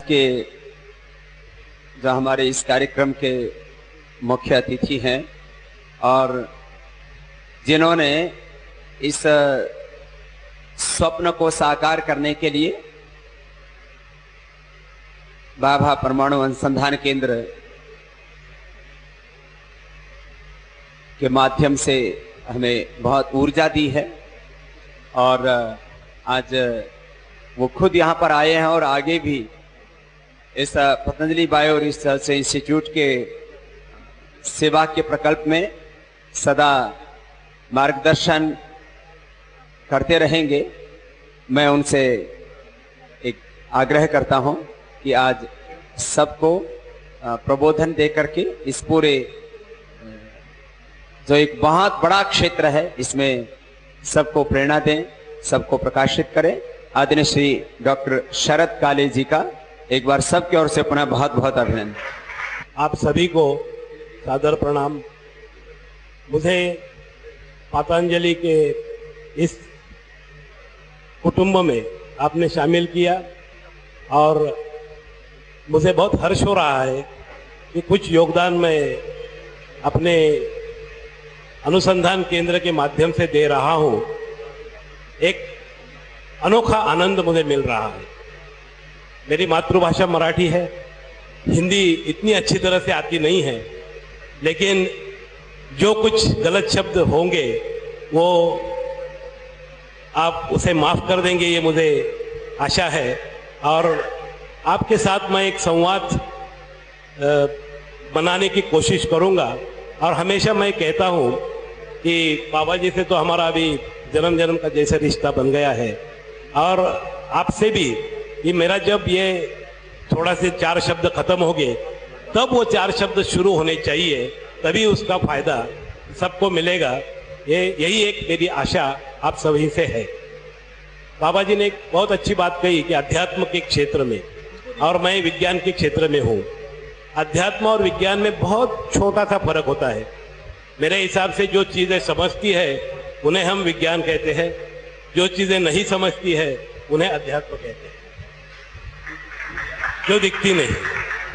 के जो हमारे इस कार्यक्रम के मुख्य अतिथि हैं और जिन्होंने इस स्वप्न को साकार करने के लिए भाभा परमाणु अनुसंधान केंद्र के माध्यम से हमें बहुत ऊर्जा दी है और आज वो खुद यहाँ पर आए हैं और आगे भी इस पतंजलि बायो रिसर्च इंस्टीट्यूट के सेवा के प्रकल्प में सदा मार्गदर्शन करते रहेंगे। मैं उनसे एक आग्रह करता हूं कि आज सबको प्रबोधन दे करके इस पूरे जो एक बहुत बड़ा क्षेत्र है इसमें सबको प्रेरणा दें, सबको प्रकाशित करें। आदरणीय श्री डॉक्टर शरद काले जी का एक बार सबकी ओर से पुनः बहुत बहुत अभिनंदन। आप सभी को सादर प्रणाम। मुझे पतंजलि के इस कुटुंब में आपने शामिल किया और मुझे बहुत हर्ष हो रहा है कि कुछ योगदान मैं अपने अनुसंधान केंद्र के माध्यम से दे रहा हूं। एक अनोखा आनंद मुझे मिल रहा है। मेरी मातृभाषा मराठी है, हिंदी इतनी अच्छी तरह से आती नहीं है, लेकिन जो कुछ गलत शब्द होंगे वो आप उसे माफ कर देंगे, ये मुझे आशा है। और आपके साथ मैं एक संवाद बनाने की कोशिश करूंगा। और हमेशा मैं कहता हूं कि बाबा जी से तो हमारा अभी जन्म जन्म का जैसे रिश्ता बन गया है और आपसे भी ये मेरा जब ये थोड़ा से 4 शब्द खत्म हो गए तब वो 4 शब्द शुरू होने चाहिए, तभी उसका फायदा सबको मिलेगा। यही एक मेरी आशा आप सभी से है। बाबा जी ने एक बहुत अच्छी बात कही कि अध्यात्म के क्षेत्र में, और मैं विज्ञान के क्षेत्र में हूँ। अध्यात्म और विज्ञान में बहुत छोटा सा फर्क होता है। मेरे हिसाब से जो चीजें समझती है उन्हें हम विज्ञान कहते हैं, जो चीजें नहीं समझती है उन्हें अध्यात्म कहते हैं। जो दिखती नहीं,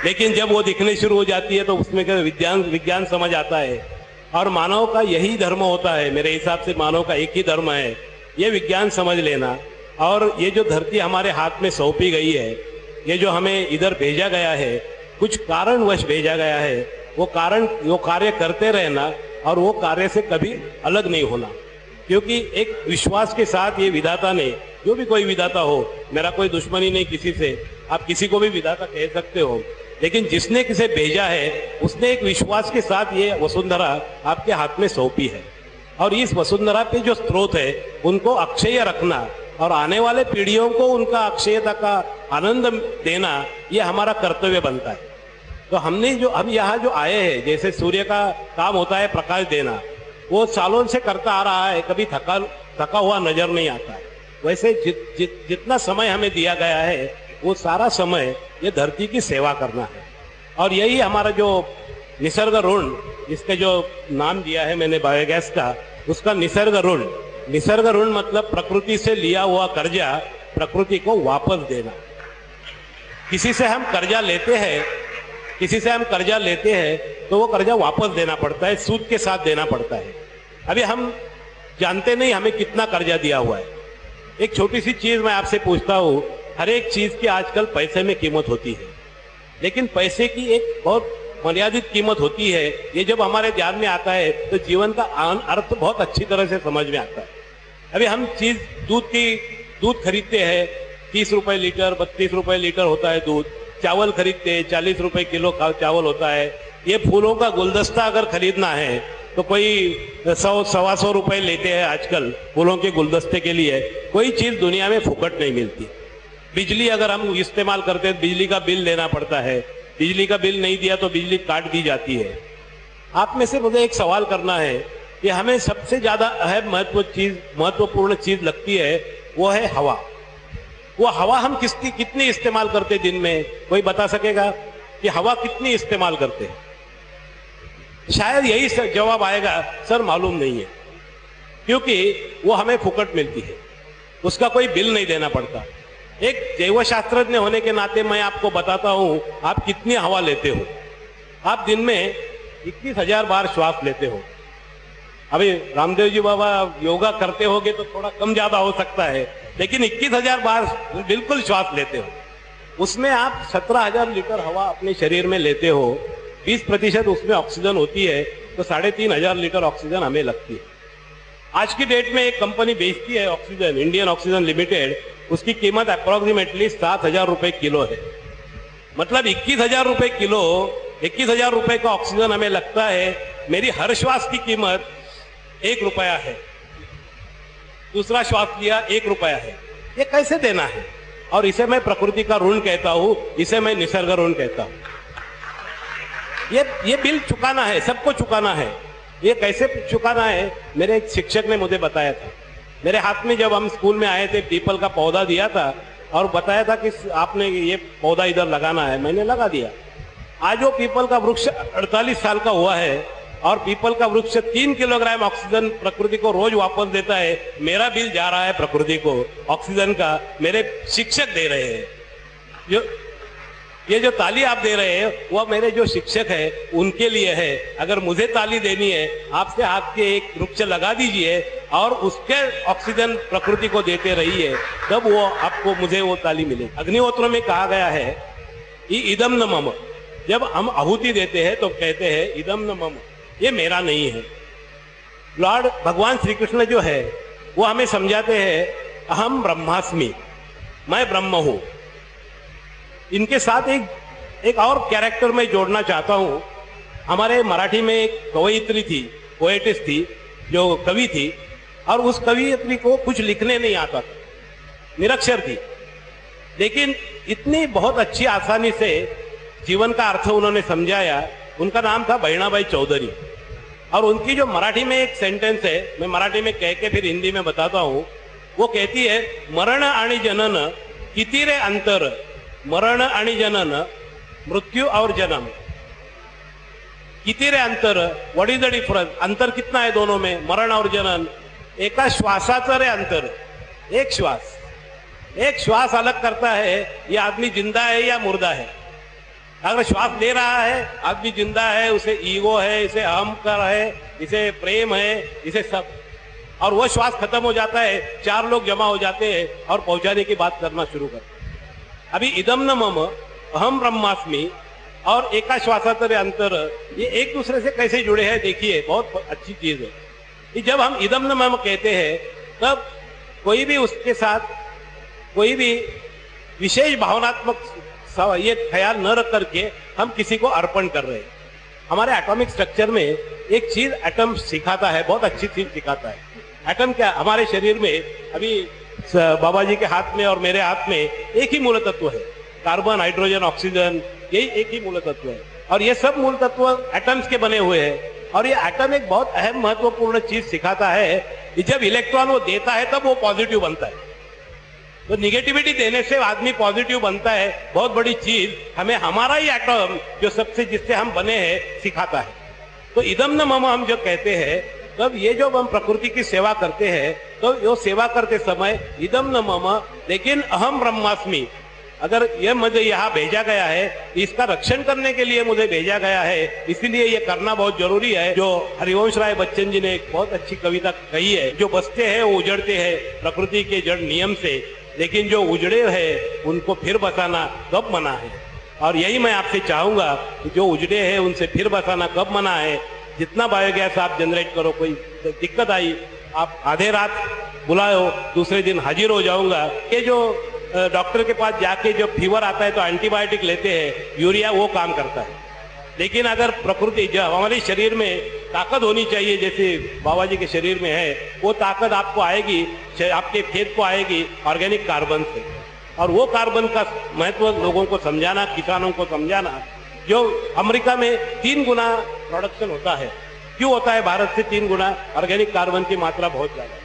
लेकिन जब वो दिखने शुरू हो जाती है तो उसमें विज्ञान समझ आता है। और मानव का यही धर्म होता है। मेरे हिसाब से मानव का एक ही धर्म है, ये विज्ञान समझ लेना। और ये जो धरती हमारे हाथ में सौंपी गई है, ये जो हमें इधर भेजा गया है, कुछ कारणवश भेजा गया है, वो कार्य करते रहना और वो कार्य से कभी अलग नहीं होना। क्योंकि एक विश्वास के साथ ये विधाता ने, जो भी कोई विधाता हो, मेरा कोई दुश्मनी नहीं किसी से, आप किसी को भी विधाता कह सकते हो, लेकिन जिसने किसे भेजा है उसने एक विश्वास के साथ ये वसुंधरा आपके हाथ में सौंपी है। और इस वसुंधरा पे जो स्रोत है उनको अक्षय रखना और आने वाले पीढ़ियों को उनका अक्षयता का आनंद देना, ये हमारा कर्तव्य बनता है। तो हमने जो अब यहाँ जो आए हैं, जैसे सूर्य का काम होता है प्रकाश देना, वो सालों से करता आ रहा है, कभी थका हुआ नजर नहीं आता है। वैसे जितना समय हमें दिया गया है वो सारा समय ये धरती की सेवा करना है। और यही हमारा जो निसर्ग ऋण, इसका जो नाम दिया है मैंने बायोगैस का, उसका निसर्ग ऋण मतलब प्रकृति से लिया हुआ कर्जा प्रकृति को वापस देना। किसी से हम कर्जा लेते हैं तो वो कर्जा वापस देना पड़ता है, सूद के साथ देना पड़ता है। अभी हम जानते नहीं हमें कितना कर्जा दिया हुआ है। एक छोटी सी चीज मैं आपसे पूछता हूँ, हर एक चीज की आजकल पैसे में कीमत होती है, लेकिन पैसे की एक बहुत मर्यादित कीमत होती है। ये जब हमारे ध्यान में आता है तो जीवन का अर्थ बहुत अच्छी तरह से समझ में आता है। अभी हम दूध खरीदते हैं 30 रुपए लीटर, 32 रुपए लीटर होता है दूध। चावल खरीदते हैं 40 रुपए किलो चावल होता है। ये फूलों का गुलदस्ता अगर खरीदना है तो कोई 100-125 रुपए लेते हैं आजकल फूलों के गुलदस्ते के लिए। कोई चीज दुनिया में फुकट नहीं मिलती। बिजली अगर हम इस्तेमाल करते हैं, बिजली का बिल देना पड़ता है। बिजली का बिल नहीं दिया तो बिजली काट दी जाती है। आप में से मुझे एक सवाल करना है कि हमें सबसे ज्यादा अहम महत्वपूर्ण चीज लगती है, वो है हवा। वो हवा हम कितनी इस्तेमाल करते दिन में? कोई बता सकेगा कि हवा कितनी इस्तेमाल करते हैं? शायद यही जवाब आएगा, सर मालूम नहीं है, क्योंकि वो हमें फुकट मिलती है, उसका कोई बिल नहीं देना पड़ता। एक जैव शास्त्रज्ञ होने के नाते मैं आपको बताता हूं, आप कितनी हवा लेते हो। आप दिन में 21,000 बार श्वास लेते हो। अभी रामदेव जी बाबा योगा करते होगे तो थोड़ा कम ज्यादा हो सकता है, लेकिन 21,000 बार बिल्कुल श्वास लेते हो। उसमें आप 17,000 लीटर हवा अपने शरीर में लेते हो। 20% उसमें ऑक्सीजन होती है, तो 3,500 लीटर ऑक्सीजन हमें लगती है। आज की डेट में एक कंपनी बेचती है ऑक्सीजन, इंडियन ऑक्सीजन लिमिटेड, उसकी कीमत अप्रोक्सीमेटली 7,000 रुपए किलो है। मतलब 21,000 रुपए किलो, 21,000 रुपए का ऑक्सीजन हमें लगता है। मेरी हर श्वास की कीमत 1 रुपया है। दूसरा श्वास लिया 1 रुपया है। ये कैसे देना है? और इसे मैं प्रकृति का ऋण कहता हूं, इसे मैं निसर्ग ऋण कहता हूं। ये बिल चुकाना है, सबको चुकाना है। ये कैसे चुकाना है? मेरे एक शिक्षक ने मुझे बताया था। मेरे हाथ में जब हम स्कूल में आए थे, पीपल का पौधा दिया था और बताया था कि आपने ये पौधा इधर लगाना है। मैंने लगा दिया। आज वो पीपल का वृक्ष 48 साल का हुआ है और पीपल का वृक्ष 3 किलोग्राम ऑक्सीजन प्रकृति को रोज वापस देता है। मेरा बिल जा रहा है प्रकृति को ऑक्सीजन का, मेरे शिक्षक दे रहे हैं। ये जो ताली आप दे रहे हैं वह मेरे जो शिक्षक है उनके लिए है। अगर मुझे ताली देनी है, आपसे हाथ के एक वृक्ष लगा दीजिए और उसके ऑक्सीजन प्रकृति को देते रहिए, तब वो आपको मुझे वो ताली मिलेगी। अग्निहोत्र में कहा गया है कि इदम न मम। जब हम आहुति देते हैं तो कहते हैं इदम न मम, ये मेरा नहीं है। लॉर्ड भगवान श्री कृष्ण जो है वो हमें समझाते हैं अहम ब्रह्मास्मि, मैं ब्रह्म हूं। इनके साथ एक और कैरेक्टर मैं जोड़ना चाहता हूं। हमारे मराठी में एक कवयित्री थी, पोएटिस थी, जो कवि थी, और उस कवयित्री को कुछ लिखने नहीं आता था, निरक्षर थी, लेकिन इतनी बहुत अच्छी आसानी से जीवन का अर्थ उन्होंने समझाया। उनका नाम था बहिणाबाई चौधरी। और उनकी जो मराठी में एक सेंटेंस है, मैं मराठी में कह के फिर हिंदी में बताता हूं। वो कहती है, मरण आणि जनन किती रे अंतर, मरण आणि जनन, मृत्यु और जन्म, किती रे अंतर, व्हाट इज द डिफरेंस? अंतर कितना है दोनों में, मरण और जनन? एका श्वासाचं रे अंतर, एक श्वास अलग करता है ये आदमी जिंदा है या मुर्दा है। अगर श्वास ले रहा है आदमी जिंदा है, उसे ईगो है, इसे अहंकार है, इसे प्रेम है, इसे सब, और वो श्वास खत्म हो जाता है, 4 लोग जमा हो जाते हैं और पहुंचाने की बात करना शुरू करते हैं। अभी इदम न मम अहम ब्रह्मास्मि और एका श्वासातरे अंतर, ये एक दूसरे से कैसे जुड़े हैं देखिए, बहुत अच्छी चीज है। कि जब हम इदम न मम कहते हैं तब कोई भी उसके साथ कोई भी विशेष भावनात्मक ये ख्याल न रख करके हम किसी को अर्पण कर रहे हैं। हमारे एटॉमिक स्ट्रक्चर में एक चीज एटम सिखाता है, बहुत अच्छी चीज सिखाता है। एटम क्या, हमारे शरीर में अभी बाबा जी के हाथ में और मेरे हाथ में एक ही मूल तत्व है, कार्बन, हाइड्रोजन, ऑक्सीजन, यही एक ही मूल तत्व है। और ये सब मूल तत्व एटम्स के बने हुए हैं। और ये एटम एक बहुत अहम महत्वपूर्ण चीज सिखाता है कि जब इलेक्ट्रॉन वो देता है तब वो पॉजिटिव बनता है। तो निगेटिविटी देने से आदमी पॉजिटिव बनता है। बहुत बड़ी चीज हमें हमारा ही एटम जो सबसे जिससे हम बने हैं सिखाता है। तो इदम न मम हम जो कहते हैं, तब ये जो हम प्रकृति की सेवा करते हैं, तो ये सेवा करते समय इदम न मम, लेकिन अहम ब्रह्मास्मि, अगर ये मुझे यहाँ भेजा गया है, इसका रक्षण करने के लिए मुझे भेजा गया है, इसीलिए ये करना बहुत जरूरी है। जो हरिवंश राय बच्चन जी ने एक बहुत अच्छी कविता कही है, जो बसते हैं वो उजड़ते हैं प्रकृति के जड़ नियम से, लेकिन जो उजड़े हैं उनको फिर बसाना कब मना है। और यही मैं आपसे चाहूंगा कि जो उजड़े हैं उनसे फिर बसाना कब मना है। जितना बायोगैस आप जनरेट करो, कोई दिक्कत आई आप आधे रात बुलाओ, दूसरे दिन हाजिर हो जाऊंगा। ये जो डॉक्टर के पास जाके जो फीवर आता है तो एंटीबायोटिक लेते हैं, यूरिया वो काम करता है। लेकिन अगर प्रकृति, जो हमारे शरीर में ताकत होनी चाहिए जैसे बाबा जी के शरीर में है, वो ताकत आपको आएगी, आपके खेत को आएगी ऑर्गेनिक कार्बन से। और वो कार्बन का महत्व लोगों को समझाना, किसानों को समझाना। जो अमेरिका में 3 गुना प्रोडक्शन होता है, क्यों होता है भारत से 3 गुना? ऑर्गेनिक कार्बन की मात्रा बहुत ज्यादा।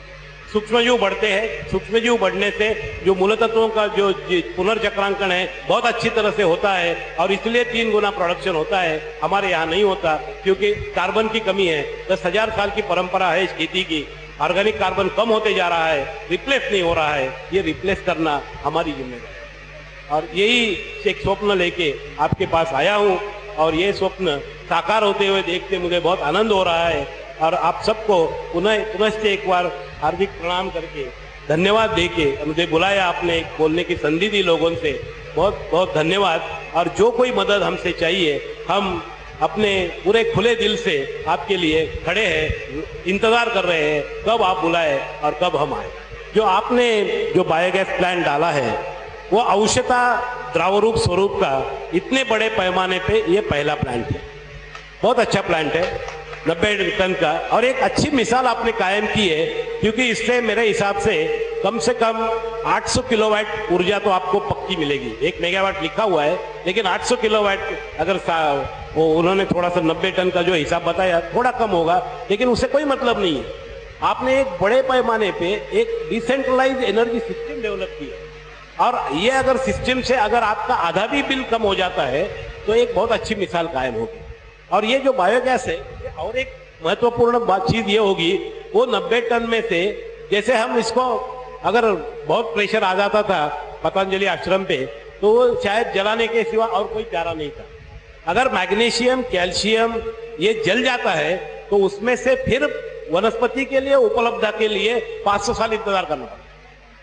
सूक्ष्मजीव बढ़ते हैं, सूक्ष्मजीव बढ़ने से जो मूलतत्वों का जो पुनर्चक्रांकन है बहुत अच्छी तरह से होता है, और इसलिए 3 गुना प्रोडक्शन होता है। हमारे यहाँ नहीं होता क्योंकि कार्बन की कमी है। 10,000 साल की परंपरा है इस खेती की, ऑर्गेनिक कार्बन कम होते जा रहा है, रिप्लेस नहीं हो रहा है, ये रिप्लेस करना हमारी जिम्मेदारी है। और यही एक स्वप्न लेके आपके पास आया हूं और ये स्वप्न साकार होते हुए देखते मुझे बहुत आनंद हो रहा है। और आप सबको पुनश्च एक बार हार्दिक प्रणाम करके धन्यवाद देके मुझे बुलाया, आपने बोलने की संधि दी लोगों से, बहुत बहुत धन्यवाद। और जो कोई मदद हमसे चाहिए हम अपने पूरे खुले दिल से आपके लिए खड़े हैं, इंतजार कर रहे हैं कब आप बुलाए और कब हम आए। जो आपने जो बायोगैस प्लांट डाला है वो अंशतः द्रवरूप स्वरूप का इतने बड़े पैमाने पे ये पहला प्लांट है। बहुत अच्छा प्लांट है, 90 टन का। और एक अच्छी मिसाल आपने कायम की है, क्योंकि इससे मेरे हिसाब से कम 800 किलोवाट ऊर्जा तो आपको पक्की मिलेगी। 1 मेगावाट लिखा हुआ है, लेकिन 800 किलोवाट अगर वो उन्होंने थोड़ा सा 90 टन का जो हिसाब बताया थोड़ा कम होगा, लेकिन उससे कोई मतलब नहीं है। आपने एक बड़े पैमाने पे एक डिसेंट्रलाइज एनर्जी सिस्टम डेवलप किया और ये अगर सिस्टम से अगर आपका आधा भी बिल कम हो जाता है तो एक बहुत अच्छी मिसाल कायम होगी। और ये जो बायोगैस है, और एक महत्वपूर्ण चीज ये होगी, वो 90 टन में से जैसे हम इसको अगर बहुत प्रेशर आ जाता था पतंजलि आश्रम पे तो वो शायद जलाने के सिवा और कोई चारा नहीं था। अगर मैग्नीशियम कैल्शियम ये जल जाता है तो उसमें से फिर वनस्पति के लिए उपलब्धता के लिए 500 साल इंतजार करना पड़ता,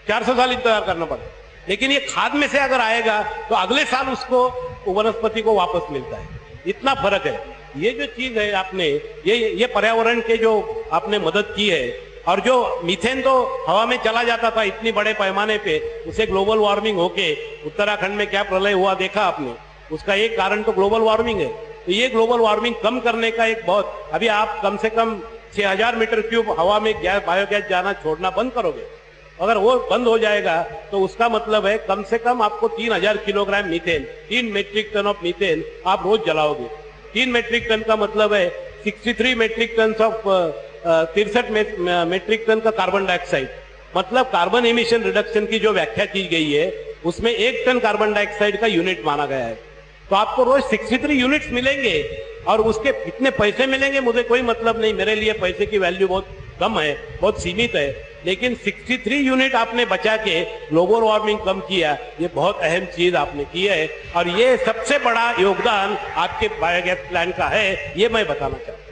400 साल इंतजार करना पड़ता। लेकिन ये खाद में से अगर आएगा तो अगले साल उसको वनस्पति को वापस मिलता है। इतना फर्क है। ये जो चीज है आपने ये पर्यावरण के जो आपने मदद की है। और जो मीथेन तो हवा में चला जाता था इतनी बड़े पैमाने पे, उसे ग्लोबल वार्मिंग होके उत्तराखंड में क्या प्रलय हुआ देखा आपने, उसका एक कारण तो ग्लोबल वार्मिंग है। तो ये ग्लोबल वार्मिंग कम करने का एक बहुत, अभी आप कम से कम 6000 मीटर क्यूब हवा में गैस बायोगैस जाना छोड़ना बंद करोगे। अगर वो बंद हो जाएगा तो उसका मतलब है कम से कम आपको 3000 kilogram methane, 3 metric ton of methane आप रोज जलाओगे। 3 मेट्रिक टन का मतलब है 63 metric ton of 63 metric ton का कार्बन डाइऑक्साइड। मतलब कार्बन एमिशन रिडक्शन की जो व्याख्या की गई है उसमें 1 टन कार्बन डाइऑक्साइड का यूनिट माना गया है। तो आपको रोज 63 यूनिट्स मिलेंगे और उसके कितने पैसे मिलेंगे मुझे कोई मतलब नहीं, मेरे लिए पैसे की वैल्यू बहुत कम है, बहुत सीमित है। लेकिन 63 यूनिट आपने बचा के ग्लोबल वार्मिंग कम किया, ये बहुत अहम चीज आपने की है। और ये सबसे बड़ा योगदान आपके बायोगैस प्लांट का है, ये मैं बताना चाहता हूँ।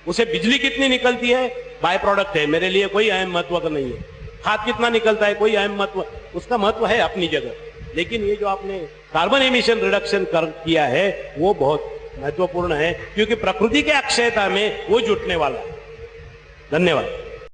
उसे बिजली कितनी निकलती है बाय प्रोडक्ट है, मेरे लिए कोई अहम महत्व का नहीं है। खाद कितना निकलता है कोई अहम महत्व, उसका महत्व है अपनी जगह। लेकिन ये जो आपने कार्बन एमिशन रिडक्शन किया है वो बहुत महत्वपूर्ण है, क्योंकि प्रकृति के अक्षयता में वो जुटने वाला है। धन्यवाद।